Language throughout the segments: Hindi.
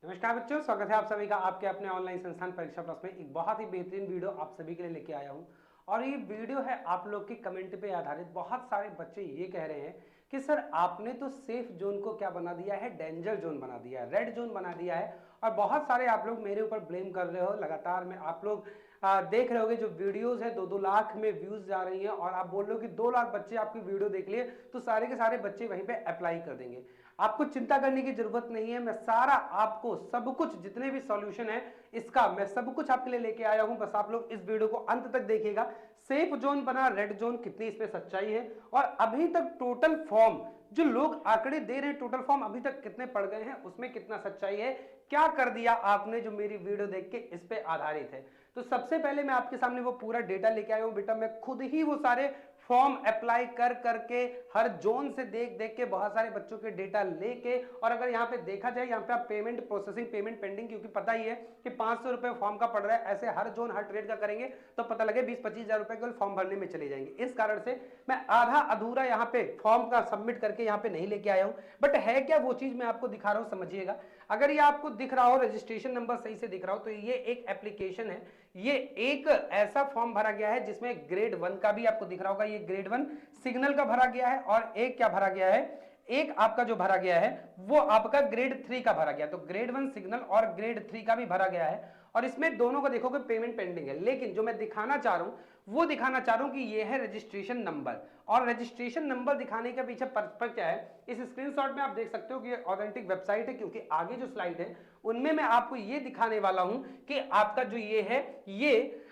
नमस्कार बच्चों, स्वागत है आप सभी का आपके अपने ऑनलाइन संस्थान परीक्षा प्लस में। एक बहुत ही बेहतरीन वीडियो आप सभी के लिए लेके आया हूं और ये वीडियो है आप लोग के कमेंट पे आधारित। बहुत सारे बच्चे ये कह रहे हैं कि सर आपने तो सेफ जोन को क्या बना दिया है, डेंजर जोन बना दिया है, रेड जोन बना दिया है। और बहुत सारे आप लोग मेरे ऊपर ब्लेम कर रहे हो। लगातार में आप लोग देख रहे होगे जो वीडियोस है 2-2 लाख में व्यूज जा रही हैं और आप बोल रहे हो कि 2 लाख बच्चे आपकी वीडियो देख लिए तो सारे के सारे बच्चे वहीं पे अप्लाई कर देंगे। आपको चिंता करने की जरूरत नहीं है। मैं सारा आपको सब कुछ जितने भी सॉल्यूशन है इसका मैं सब कुछ आपके लिए लेके आया हूं। बस आप लोग इस वीडियो को अंत तक देखिएगा। सेफ जोन बना रेड जोन, कितनी इस पे सच्चाई है और अभी तक टोटल फॉर्म जो लोग आंकड़े दे रहे हैं, टोटल फॉर्म अभी तक कितने पड़ गए हैं उसमें कितना सच्चाई है, क्या कर दिया आपने जो मेरी वीडियो देख के इस पे आधारित है। तो सबसे पहले मैं आपके सामने वो पूरा डेटा लेके आया हूं बेटा। मैं खुद ही वो सारे फॉर्म अप्लाई कर करके हर जोन से देख देख के बहुत सारे बच्चों के डेटा लेके, और अगर यहाँ पे देखा जाए यहाँ पे आप पेमेंट प्रोसेसिंग, पेमेंट पेंडिंग, क्योंकि पता ही है कि 500 रुपए फॉर्म का पड़ रहा है, ऐसे हर जोन हर ट्रेड का करेंगे तो पता लगे 20-25 हजार रुपए केवल फॉर्म भरने में चले जाएंगे। इस कारण से मैं आधा अधूरा यहाँ पे फॉर्म का सबमिट करके यहाँ पे नहीं लेके आया हूं। बट है क्या वो चीज मैं आपको दिखा रहा हूं, समझिएगा। अगर ये आपको दिख रहा हो, रजिस्ट्रेशन नंबर सही से दिख रहा हो, तो ये एक एप्लीकेशन है। ये एक ऐसा फॉर्म भरा गया है जिसमें ग्रेड 1 का भी आपको दिख रहा होगा, ये ग्रेड 1 सिग्नल का भरा गया है और एक क्या भरा गया है, एक आपका जो भरा गया है वो आपका ग्रेड 3 का भरा गया। तो ग्रेड 1 सिग्नल और ग्रेड 3 का भी भरा गया है और इसमें दोनों को देखोगे पेमेंट पेंडिंग है। लेकिन जो मैं दिखाना चाह रहा हूं वो दिखाना चाह रहा हूं कि ये है रजिस्ट्रेशन नंबर। और रजिस्ट्रेशन नंबर दिखाने के पीछे पर्पस क्या है, इस स्क्रीनशॉट में आप देख सकते हो कि ये ऑथेंटिक वेबसाइट है, क्योंकि आगे जो स्लाइड है उनमें मैं आपको ये दिखाने वाला हूं कि आपका जो ये है ये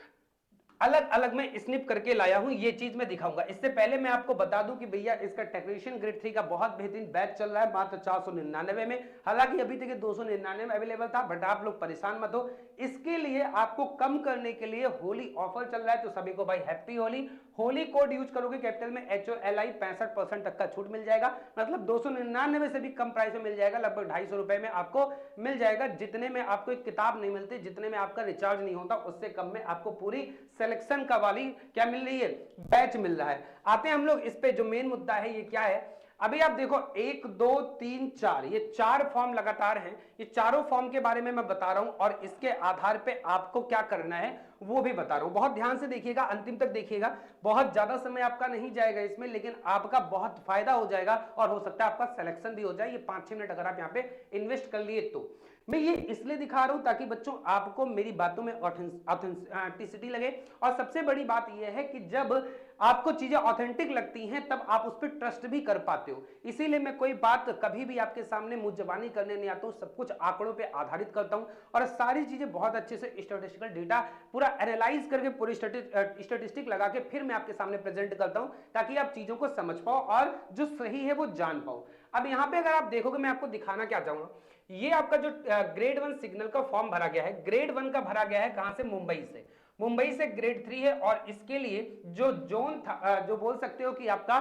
अलग अलग मैं स्निप करके लाया हूं, ये चीज मैं दिखाऊंगा। इससे पहले मैं आपको बता दूं कि भैया इसका टेक्नीशियन ग्रेड 3 का बहुत बेहतरीन बैच चल रहा है मात्र 499 में। हालांकि अभी तक 299 में अवेलेबल था, बट आप लोग परेशान मत हो। इसके लिए आपको कम करने के लिए होली ऑफर चल रहा है, तो सभी को भाई happy Holi. Holi code use करोगे कैपिटल में HOLI 65% तक का छूट मिल जाएगा। मतलब 299 से भी कम प्राइस में मिल जाएगा, लगभग 250 रुपए में आपको मिल जाएगा। जितने में आपको एक किताब नहीं मिलती, जितने में आपका रिचार्ज नहीं होता, उससे कम में आपको पूरी सिलेक्शन का वाली क्या मिल रही है, बैच मिल रहा है। आते हैं हम लोग इस पे, जो मेन मुद्दा है ये क्या है। अभी आप देखो 1 2 3 4 ये 4 फॉर्म लगातार हैं। ये चारों फॉर्म के बारे में मैं बता रहा हूं और इसके आधार पे आपको क्या करना है वो भी बता रहा हूं। बहुत ध्यान से देखिएगा, अंतिम तक देखिएगा। बहुत ज्यादा समय आपका नहीं जाएगा इसमें, लेकिन आपका बहुत फायदा हो जाएगा और हो सकता है आपका सिलेक्शन भी हो जाए। ये 5-6 मिनट अगर आप यहाँ पे इन्वेस्ट कर लिए तो। मैं ये इसलिए दिखा रहा हूं ताकि बच्चों आपको मेरी बातों में ऑथेंटिसिटी लगे। और सबसे बड़ी बात यह है कि जब आपको चीजें ऑथेंटिक लगती हैं तब आप उस पर ट्रस्ट भी कर पाते हो। इसीलिए मैं कोई बात कभी भी आपके सामने मुंह जबानी करने नहीं आता हूं, सब कुछ आंकड़ों पे आधारित करता हूं और सारी चीजें बहुत अच्छे से स्टैटिस्टिकल डेटा पूरा एनालाइज करके पूरी स्टैटिस्टिक लगा के फिर मैं आपके सामने प्रेजेंट करता हूं, ताकि आप चीजों को समझ पाओ और जो सही है वो जान पाओ। अब यहां पे अगर आप देखोगे, मैं आपको दिखाना क्या चाहूंगा, ये आपका जो ग्रेड 1 सिग्नल का फॉर्म भरा गया है, ग्रेड 1 का भरा गया है कहां से, मुंबई से। मुंबई से ग्रेड 3 है और इसके लिए जो जोन था, जो बोल सकते हो कि आपका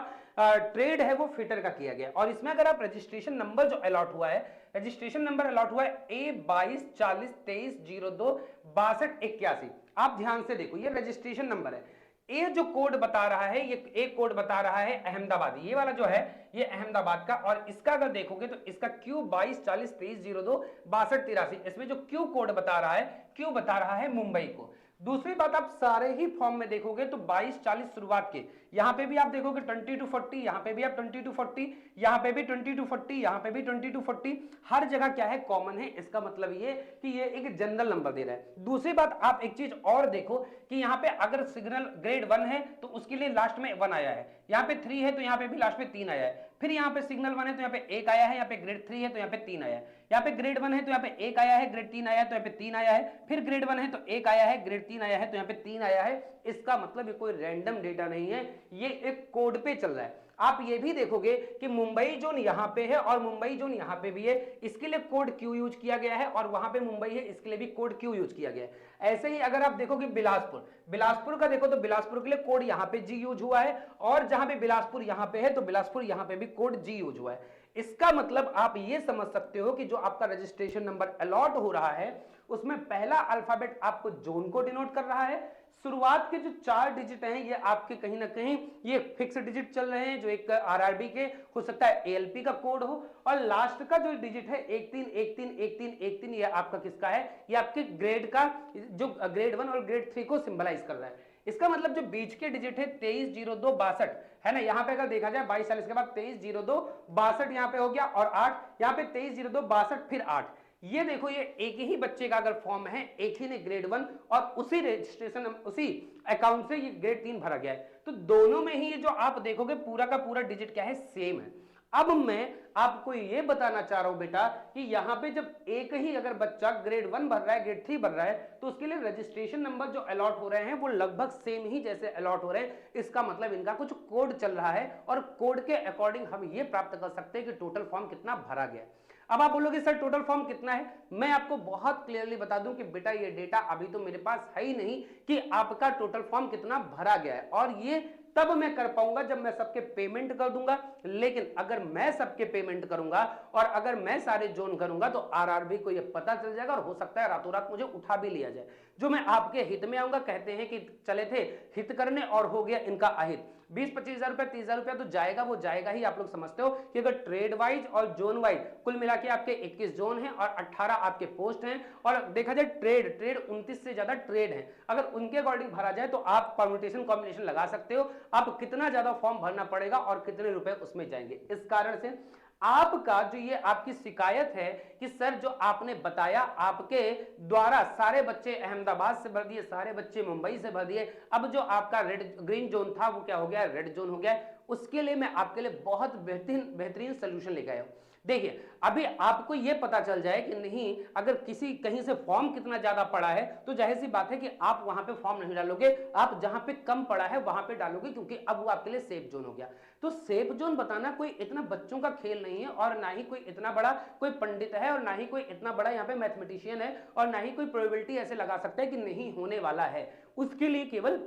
ट्रेड है वो फिटर का किया गया। और इसमें अगर आप रजिस्ट्रेशन नंबर जो अलॉट हुआ है, रजिस्ट्रेशन नंबर अलॉट हुआ है A224023026281। आप ध्यान से देखो, ये रजिस्ट्रेशन नंबर है। ये जो कोड बता रहा है, ये एक कोड बता रहा है अहमदाबाद, ये वाला जो है ये अहमदाबाद का। और इसका अगर देखोगे तो इसका Q224023026283, इसमें जो Q कोड बता रहा है, Q बता रहा है मुंबई को। दूसरी बात, आप सारे ही फॉर्म में देखोगे तो 2240 शुरुआत के, यहां पे भी आप देखोगे 2240, यहां पे भी आप 2240, यहां पे भी 2240, यहां पे भी 2240, हर जगह क्या है, कॉमन है। इसका मतलब ये कि ये एक जनरल नंबर दे रहा है। दूसरी बात, आप एक चीज और देखो कि यहां पे अगर सिग्नल ग्रेड 1 है तो उसके लिए लास्ट में 1 आया है, यहां पे 3 है तो यहां पे भी लास्ट में 3 आया है, फिर यहां पे सिग्नल 1 है तो यहां पे 1 आया है, यहां पे ग्रेड 3 है तो यहां पे 3 आया है, यहां पे ग्रेड 1 है तो यहां पे 1 आया है, ग्रेड 3 आया है तो यहां पे 3 आया है, फिर ग्रेड 1 है तो 1 आया है, ग्रेड 3 आया है तो यहां पे 3 आया है। इसका मतलब ये कोई रैंडम डेटा नहीं है, ये एक कोड पे चल रहा है। आप ये भी देखोगे कि मुंबई जोन यहां पे है और मुंबई जोन यहां पे भी है, इसके लिए कोड क्यू यूज किया गया है, और वहां पे मुंबई है इसके लिए भी कोड क्यू यूज किया गया है। ऐसे ही अगर आप देखोगे बिलासपुर, बिलासपुर का देखो तो बिलासपुर के लिए कोड यहां पे जी यूज हुआ है, और जहां पे बिलासपुर यहां पे है तो बिलासपुर यहां पे भी कोड जी यूज हुआ है। इसका मतलब आप ये समझ सकते हो कि जो आपका रजिस्ट्रेशन नंबर अलॉट हो रहा है उसमें पहला अल्फाबेट आपको जोन को डिनोट कर रहा है। शुरुआत के जो 4 डिजिट हैं ये आपके कहीं ना कहीं ये फिक्स डिजिट चल रहे हैं, जो एक आरआरबी के हो सकता है ALP का कोड हो, और लास्ट का जो डिजिट है 13 13 13 13 ये आपका किसका है, ये आपके ग्रेड का, जो ग्रेड 1 और ग्रेड 3 को सिंबलाइज कर रहा है। इसका मतलब जो बीच के डिजिट है 230262 है ना, यहाँ पे अगर देखा जाए 22 के बाद 230262 यहाँ पे हो गया, और 8 यहाँ पे 230262 फिर 8। ये देखो, ये एक ही बच्चे का अगर फॉर्म है, एक ही ने ग्रेड 1 और उसी रजिस्ट्रेशन उसी अकाउंट से ये ग्रेड 3 भरा गया है, तो दोनों में ही ये जो आप देखोगे पूरा का पूरा डिजिट क्या है, सेम है। अब मैं आपको ये बताना चाह रहा हूं बेटा कि यहां पे जब एक ही अगर बच्चा ग्रेड 1 भर रहा है, ग्रेड 3 भर रहा है, तो उसके लिए रजिस्ट्रेशन नंबर जो अलॉट हो रहे हैं वो लगभग सेम ही जैसे अलॉट हो रहे हैं। इसका मतलब इनका कुछ कोड चल रहा है और कोड के अकॉर्डिंग हम ये प्राप्त कर सकते हैं कि टोटल फॉर्म कितना भरा गया है। अब आप बोलोगे सर टोटल फॉर्म कितना है, मैं आपको बहुत क्लियरली बता दूं कि बेटा ये डेटा अभी तो मेरे पास है ही नहीं कि आपका टोटल फॉर्म कितना भरा गया है, और ये तब मैं कर पाऊंगा जब मैं सबके पेमेंट कर दूंगा। लेकिन अगर मैं सबके पेमेंट करूंगा और अगर मैं सारे जोन करूंगा तो आरआरबी को ये पता चल जाएगा और हो सकता है रातों रात मुझे उठा भी लिया जाए, जो मैं आपके हित में आऊंगा। कहते हैं कि चले थे हित करने और हो गया इनका अहित। 20-25 हजार रुपया 30 हजार रुपया तो जाएगा, वो जाएगा ही। आप लोग समझते हो कि अगर ट्रेड वाइज और जोन वाइज कुल मिला के आपके 21 जोन हैं और 18 आपके पोस्ट हैं, और देखा जाए ट्रेड 29 से ज्यादा ट्रेड हैं, अगर उनके अकॉर्डिंग भरा जाए तो आप परम्यूटेशन कॉम्बिनेशन लगा सकते हो, आप कितना ज्यादा फॉर्म भरना पड़ेगा और कितने रुपए उसमें जाएंगे। इस कारण से आपका जो ये आपकी शिकायत है कि सर जो आपने बताया आपके द्वारा सारे बच्चे अहमदाबाद से भर दिए, सारे बच्चे मुंबई से भर दिए, अब जो आपका रेड ग्रीन जोन था वो क्या हो गया, रेड जोन हो गया, उसके लिए मैं आपके लिए बहुत बेहतरीन सोल्यूशन लेके आया हूं। देखिए अभी आपको यह पता चल जाए कि नहीं, अगर किसी कहीं से फॉर्म कितना ज्यादा पड़ा है तो जाहिर सी बात है कि आप वहां पे फॉर्म नहीं डालोगे, आप जहां पे कम पड़ा है वहां पे डालोगे, क्योंकि अब वो आपके लिए सेफ जोन हो गया। तो सेफ जोन बताना कोई इतना बच्चों का खेल नहीं है, और ना ही कोई इतना बड़ा कोई पंडित है, और ना ही कोई इतना बड़ा यहाँ पे मैथमेटिशियन है, और ना ही कोई प्रोबेबिलिटी ऐसे लगा सकता है कि नहीं होने वाला है। उसके लिए केवल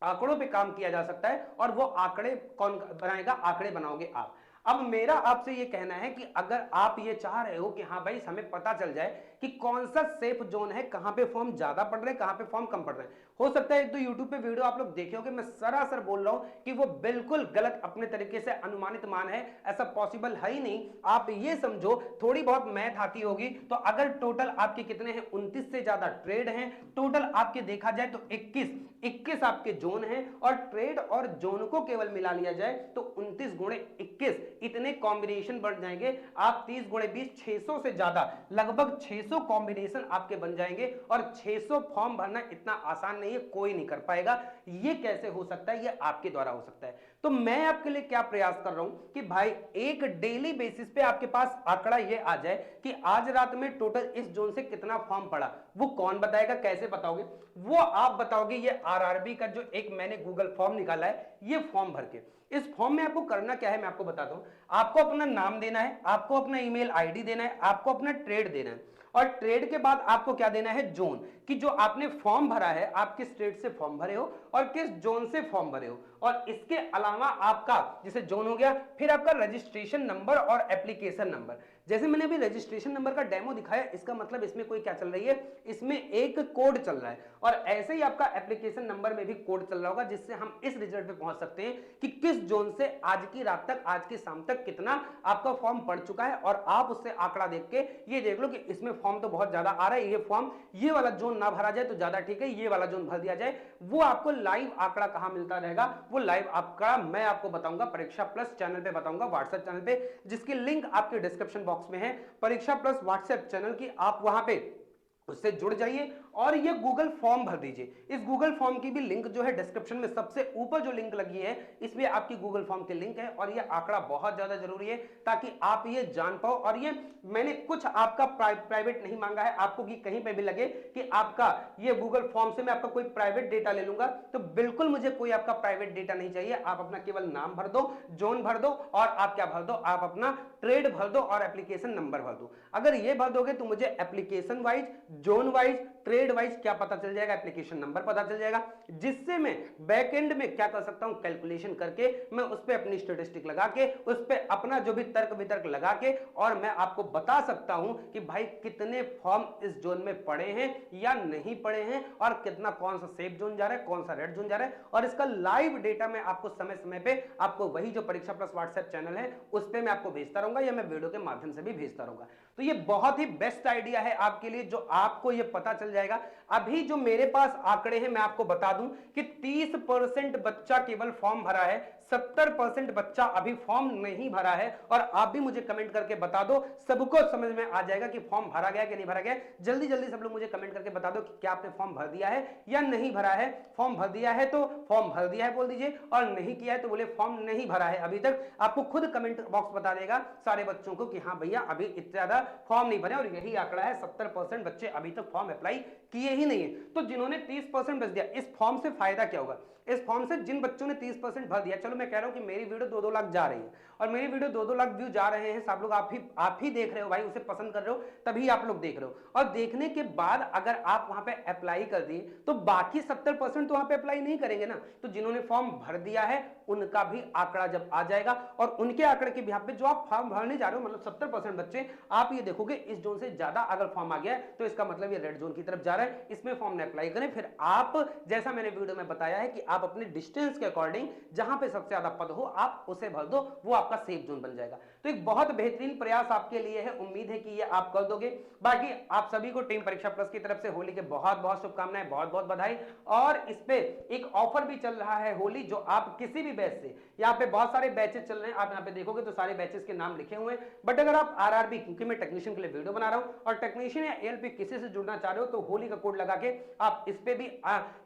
आंकड़ों पे काम किया जा सकता है, और वो आंकड़े कौन बनाएगा, आंकड़े बनाओगे आप। अब मेरा आपसे ये कहना है कि अगर आप ये चाह रहे हो कि हाँ भाई हमें पता चल जाए कि कौन सा सेफ जोन है, कहां पे फॉर्म ज्यादा पड़ रहे हैं, कहां पे फॉर्म कम पड़ रहे हैं। हो सकता है एक तो यूट्यूब पे वीडियो आप लोग देखे होंगे, मैं सरासर बोल रहा हूं कि वो बिल्कुल गलत अपने तरीके से अनुमानित मान है, ऐसा पॉसिबल है ही नहीं। आप ये समझो, थोड़ी बहुत मैथ आती होगी तो अगर टोटल आपके कितने हैं, 29 से ज्यादा ट्रेड हैं, टोटल आपके देखा जाए तो 21 आपके जोन हैं, और ट्रेड और जोन को केवल मिला लिया जाए तो 29 गुणे 21 इतने कॉम्बिनेशन बढ़ जाएंगे। आप 30 गुणे 20 600 से ज्यादा, लगभग 600 कॉम्बिनेशन आपके बन जाएंगे, और 600 फॉर्म भरना इतना आसान नहीं है, कोई नहीं कर पाएगा। ये कैसे हो सकता है, ये आपके द्वारा हो सकता है। तो मैं आपके लिए क्या प्रयास कर रहा हूं कि भाई एक डेली बेसिस पे आपके पास आंकड़ा ये आ जाए कि आज रात में टोटल इस जोन से कितना फॉर्म पड़ा। वो कौन बताएगा, कैसे बताओगे, वो आप बताओगे। ये आरआरबी का जो एक मैंने गूगल फॉर्म निकाला है, ये फॉर्म भर के, इस फॉर्म में आपको करना क्या है मैं आपको बताता हूं। आपको अपना नाम देना है, आपको अपना ईमेल आईडी देना है, आपको अपना ट्रेड देना है, और ट्रेड के बाद आपको क्या देना है, जोन, कि जो आपने फॉर्म भरा है आप किस स्टेट से फॉर्म भरे हो और किस जोन से फॉर्म भरे हो। और इसके अलावा आपका जैसे जोन हो गया, फिर आपका रजिस्ट्रेशन नंबर और एप्लीकेशन नंबर। जैसे मैंने अभी रजिस्ट्रेशन नंबर का डेमो दिखाया, इसका मतलब इसमें कोई क्या चल रही है, इसमें एक कोड चल रहा है, और ऐसे ही आपका एप्लीकेशन नंबर में भी कोड चल रहा होगा, जिससे हम इस रिजल्ट पे पहुंच सकते हैं कि किस जोन से आज की रात तक, आज की शाम तक कितना आपका फॉर्म पड़ चुका है। और आप उससे आंकड़ा देख के ये देख लो कि इसमें फॉर्म तो बहुत ज्यादा आ रहा है, ये फॉर्म, ये वाला जोन ना भरा जाए तो ज्यादा ठीक है, ये वाला जोन भर दिया जाए। वो आपको लाइव आंकड़ा कहां मिलता रहेगा, वो लाइव आंकड़ा मैं आपको बताऊंगा, परीक्षा प्लस चैनल पे बताऊंगा, व्हाट्सएप चैनल पे, जिसकी लिंक आपके डिस्क्रिप्शन बॉक्स में है। परीक्षा प्लस व्हाट्सएप चैनल की, आप वहां पे उससे जुड़ जाइए और ये गूगल फॉर्म भर दीजिए। इस गूगल फॉर्म की भी लिंक जो है डिस्क्रिप्शन में सबसे ऊपर जो लिंक लगी है, इसमें आपकी गूगल फॉर्म की लिंक है, और ये आंकड़ा बहुत ज्यादा जरूरी है ताकि आप ये जान पाओ। और ये मैंने कुछ आपका प्राइवेट नहीं मांगा है आपको कि कहीं पे भी लगे कि आपका ये गूगल फॉर्म से मैं आपका कोई प्राइवेट डेटा ले लूंगा, तो बिल्कुल मुझे कोई आपका प्राइवेट डेटा नहीं चाहिए। आप अपना केवल नाम भर दो, जोन भर दो, और आप क्या भर दो, आप अपना ट्रेड भर दो और एप्लीकेशन नंबर भर दो। अगर ये भर दोगे तो मुझे application wise, zone wise, trade wise क्या पता चल जाएगा, एप्लीकेशन नंबर पता चल जाएगा, जिससे मैं बैक एंड में क्या कर सकता हूं, कैलकुलेशन करके मैं उस पर अपनी स्टेटिस्टिक लगा के उस पर अपना जो भी तर्क वितर्क लगा के और मैं आपको बता सकता हूं कि भाई कितने फॉर्म इस जोन में पड़े हैं या नहीं पड़े हैं और कितना कौन सा सेफ जोन जा रहा है, कौन सा रेड जोन जा रहा है। और इसका लाइव डेटा मैं आपको समय समय पे आपको वही जो परीक्षा प्लस व्हाट्सएप चैनल है उस पर मैं आपको भेजता रहूंगा या मैं वीडियो के माध्यम से भी भेजता रहूंगा। तो ये बहुत ही बेस्ट आइडिया है आपके लिए, जो आपको ये पता चल जाएगा। अभी जो मेरे पास आंकड़े हैं मैं आपको बता दूं कि 30% बच्चा केवल फॉर्म भरा है, 70% बच्चा अभी फॉर्म नहीं भरा है। और आप भी मुझे कमेंट करके बता दो, सबको समझ में आ जाएगा कि फॉर्म भरा गया कि नहीं भरा गया। जल्दी जल्दी सब लोग मुझे कमेंट करके बता दो कि क्या आपने फॉर्म भर दिया है या नहीं भरा है। फॉर्म भर दिया है तो फॉर्म भर दिया है बोल दीजिए, और नहीं किया है तो बोले फॉर्म नहीं भरा है अभी तक। आपको खुद कमेंट बॉक्स बता देगा सारे बच्चों को कि हाँ भैया अभी इतना ज्यादा फॉर्म नहीं भरे, और यही आंकड़ा है 70% बच्चे अभी तक फॉर्म अप्लाई किए ही नहीं है। तो जिन्होंने 30% बच दिया, इस फॉर्म से फायदा क्या होगा, इस फॉर्म से जिन बच्चों ने 30% भर दिया, चलो मैं कह रहा हूं कि मेरी वीडियो 2-2 लाख जा रही है और मेरी वीडियो 2-2 लाख व्यू जा रहे हैं, सब लोग आप ही देख रहे हो भाई, उसे पसंद कर रहे हो तभी आप लोग देख रहे हो। और देखने के बाद अगर आप वहां पे अप्लाई कर दिए तो बाकी 70% तो वहां पे अप्लाई नहीं करेंगे ना। तो जिन्होंने फॉर्म भर दिया है उनका भी आंकड़ा जब आ जाएगा और उनके आंकड़े के बिहाफ पे जो आप फॉर्म भरने जा रहे हो, मतलब 70% बच्चे, आप ये देखोगे इस जोन से ज्यादा अगर फॉर्म आ गया है तो इसका मतलब ये रेड जोन की तरफ जा रहा है, इसमें फॉर्म ने अप्लाई करें। फिर आप, जैसा मैंने वीडियो में बताया है कि आप अपने डिस्टेंस के अकॉर्डिंग जहां पे सबसे ज्यादा पद हो आप उसे भर दो, वो आपका सेफ जोन बन जाएगा। तो एक बहुत बेहतरीन प्रयास आपके लिए है, उम्मीद है कि ये आप कर दोगे। बाकी आप सभी को टीम परीक्षा प्लस की तरफ से होली के बहुत बहुत शुभकामनाएं, बहुत बहुत बधाई। और इस पे एक ऑफर भी चल रहा है होली, जो आप किसी भी बैच से, यहाँ पे बहुत सारे बैचेस चल रहे हैं, आप यहाँ पे देखोगे तो सारे बैचेस के नाम लिखे हुए हैं। बट अगर आप आरआरबी, क्योंकि मैं टेक्नीशियन के लिए वीडियो बना रहा हूं और टेक्नीशियन या एएलपी किसी से जुड़ना चाह रहे हो, तो होली का कोड लगा के आप इस पे भी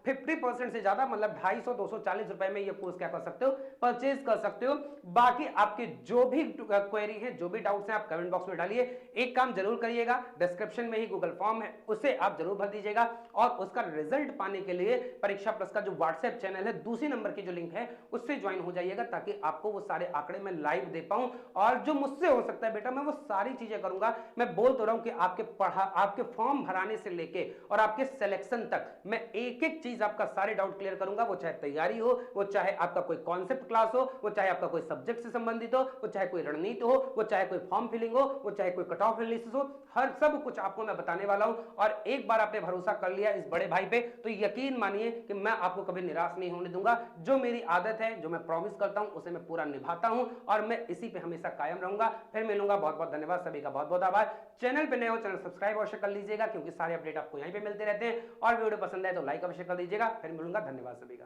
50% से ज्यादा, मतलब 250-240 रुपए में ये कोर्स क्या कर सकते हो, परचेज कर सकते हो। बाकी आपके जो भी क्वेरी है, जो भी डाउट्स हैं, आप कमेंट बॉक्स में डालिए। एक काम जरूर करिएगा, डिस्क्रिप्शन में ही गूगल फॉर्म है, उसे आप जरूर भर दीजिएगा। और उसका रिजल्ट पाने के लिए परीक्षा प्लस का जो व्हाट्सएप चैनल है, दूसरी नंबर की जो लिंक है उससे ज्वाइन हो जाइएगा, ताकि आपको वो सारे आंकड़े मैं लाइव दे पाऊं। और जो मुझसे हो सकता है बेटा, मैं वो सारी चीजें करूंगा। मैं बोल तो रहा हूं कि आपके फॉर्म भराने से लेके और आपके सिलेक्शन तक मैं एक एक चीज आपका सारे डाउट क्लियर करूंगा। वो चाहे तैयारी हो, वो चाहे आपका कोई कॉन्सेप्ट क्लास हो, वो चाहे आपका कोई सब्जेक्ट से संबंधित हो, वो चाहे कोई रणनीति हो, वो चाहे कोई फॉर्म फिलिंग हो, वो चाहे कोई कट ऑफ एनालिसिस हो, हर सब कुछ आपको मैं बताने वाला हूं। और एक बार आपने भरोसा कर लिया इस बड़े भाई पे, तो यकीन मानिए कि मैं आपको कभी निराश नहीं होने दूंगा। जो मेरी आदत है, जो मैं प्रॉमिस करता हूं, उसे मैं पूरा निभाता हूं और मैं इसी पे हमेशा कायम रहूंगा। फिर मिलूंगा, बहुत बहुत धन्यवाद सभी का, बहुत बहुत आभार। चैनल पे नए हो, चैनल सब्सक्राइब अवश्य कर लीजिएगा, क्योंकि सारे अपडेट आपको यहीं पे मिलते रहते हैं। और वीडियो पसंद है तो लाइक अवश्य कर दीजिएगा। फिर मिलूंगा, धन्यवाद सभी का।